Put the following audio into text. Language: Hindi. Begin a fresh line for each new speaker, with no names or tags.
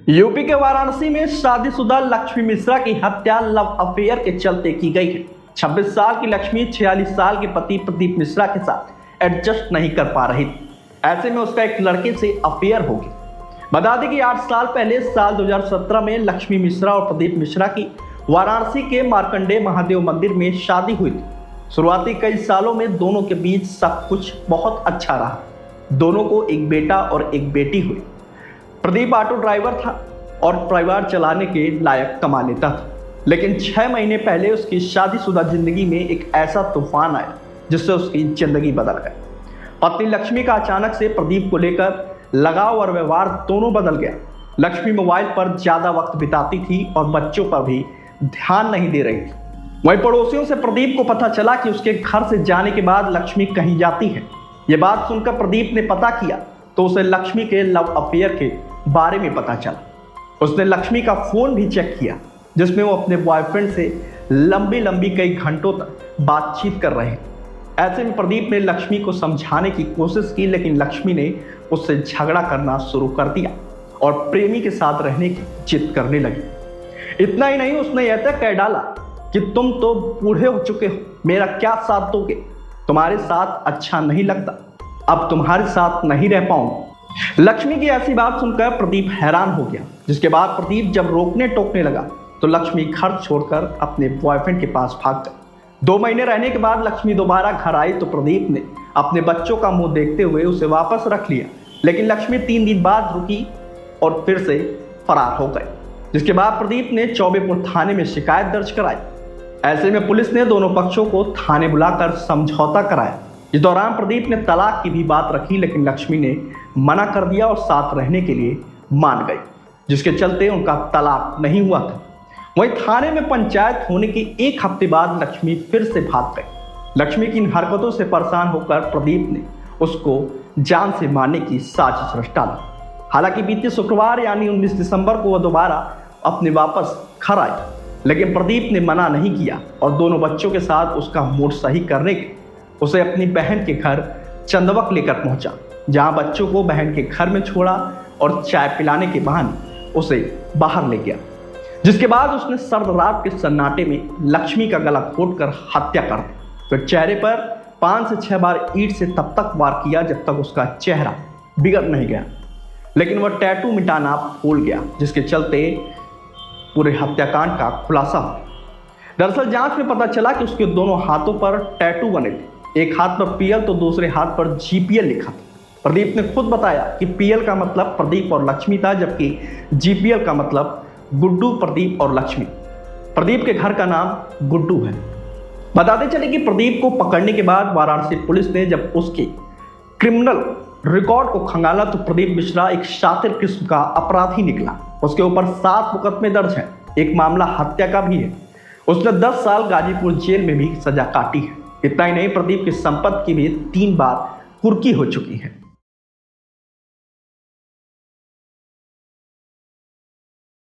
यूपी के वाराणसी में शादीशुदा लक्ष्मी मिश्रा की हत्या लव अफेयर के चलते की गई है। 26 साल की लक्ष्मी 46 साल के पति प्रदीप मिश्रा के साथ एडजस्ट नहीं कर पा रही थी। ऐसे में उसका एक लड़के से अफेयर हो गया। बता दें कि 8 साल पहले साल 2017 में लक्ष्मी मिश्रा और प्रदीप मिश्रा की वाराणसी के मार्कंडेय महादेव मंदिर में शादी हुई थी। शुरुआती कई सालों में दोनों के बीच सब कुछ बहुत अच्छा रहा। दोनों को एक बेटा और एक बेटी हुई। प्रदीप ऑटो ड्राइवर था और परिवार चलाने के लायक कमा लेता था, लेकिन 6 महीने पहले उसकी शादीशुदा जिंदगी में एक ऐसा तूफान आया जिससे उसकी जिंदगी बदल गई। पत्नी लक्ष्मी का अचानक से प्रदीप को लेकर लगाव और व्यवहार दोनों बदल गया। लक्ष्मी मोबाइल पर ज्यादा वक्त बिताती थी और बच्चों पर भी ध्यान नहीं दे रही थी। वहीं पड़ोसियों से प्रदीप को पता चला कि उसके घर से जाने के बाद लक्ष्मी कहीं जाती है। ये बात सुनकर प्रदीप ने पता किया तो उसे लक्ष्मी के लव अफेयर के बारे में पता चला। उसने लक्ष्मी का फोन भी चेक किया जिसमें वो अपने बॉयफ्रेंड से लंबी कई घंटों तक बातचीत कर रहे थे। ऐसे में प्रदीप ने लक्ष्मी को समझाने की कोशिश की, लेकिन लक्ष्मी ने उससे झगड़ा करना शुरू कर दिया और प्रेमी के साथ रहने की जिद करने लगी। इतना ही नहीं, उसने यह तक कह डाला कि तुम तो बूढ़े हो चुके हो, मेरा क्या साथ दोगे? तुम्हारे साथ अच्छा नहीं लगता, अब तुम्हारे साथ नहीं रह पाऊंगा। लक्ष्मी की ऐसी बात सुनकर प्रदीप हैरान हो गया, जिसके बाद प्रदीप जब रोकने टोकने लगा तो लक्ष्मी घर छोड़कर अपने बॉयफ्रेंड के पास भाग गई। 2 महीने रहने के बाद लक्ष्मी दोबारा घर आई तो प्रदीप ने अपने बच्चों का मुंह देखते हुए उसे वापस रख लिया, लेकिन लक्ष्मी 3 दिन बाद रुकी और फिर से फरार हो गई, जिसके बाद प्रदीप ने चौबेपुर थाने में शिकायत दर्ज कराई। ऐसे में पुलिस ने दोनों पक्षों को थाने बुलाकर समझौता कराया। इस दौरान प्रदीप ने तलाक की भी बात रखी, लेकिन लक्ष्मी ने मना कर दिया और साथ रहने के लिए मान गई, जिसके चलते उनका तलाक नहीं हुआ था। वहीं थाने में पंचायत होने के 1 हफ्ते बाद लक्ष्मी फिर से भाग गई। लक्ष्मी की इन हरकतों से परेशान होकर प्रदीप ने उसको जान से मारने की साजिश रच डाला। हालांकि बीते शुक्रवार यानी 19 दिसंबर को वह दोबारा अपने वापस घर आई, लेकिन प्रदीप ने मना नहीं किया और दोनों बच्चों के साथ उसका मूड सही करने के उसे अपनी बहन के घर चंदवक लेकर पहुंचा, जहां बच्चों को बहन के घर में छोड़ा और चाय पिलाने के बहाने उसे बाहर ले गया, जिसके बाद उसने सर्द रात के सन्नाटे में लक्ष्मी का गला घोंटकर हत्या कर दी। फिर चेहरे पर 5 से 6 बार ईंट से तब तक वार किया जब तक उसका चेहरा बिगड़ नहीं गया, लेकिन वह टैटू मिटाना भूल गया, जिसके चलते पूरे हत्याकांड का खुलासा हुआ। दरअसल जांच में पता चला कि उसके दोनों हाथों पर टैटू बने थे। एक हाथ पर पीएल तो दूसरे हाथ पर जीपीएल लिखा था। प्रदीप ने खुद बताया कि पीएल का मतलब प्रदीप और लक्ष्मी था, जबकि जीपीएल का मतलब गुड्डू, प्रदीप और लक्ष्मी। प्रदीप के घर का नाम गुड्डू है। बताते चले कि प्रदीप को पकड़ने के बाद वाराणसी पुलिस ने जब उसके क्रिमिनल रिकॉर्ड को खंगाला तो प्रदीप मिश्रा एक शातिर किस्म का अपराधी निकला। उसके ऊपर 7 मुकदमे दर्ज हैं, एक मामला हत्या का भी है। उसने 10 साल गाजीपुर जेल में भी सजा काटी है। इतना ही नहीं, प्रदीप की संपत्ति की भी 3 बार कुर्की हो चुकी है।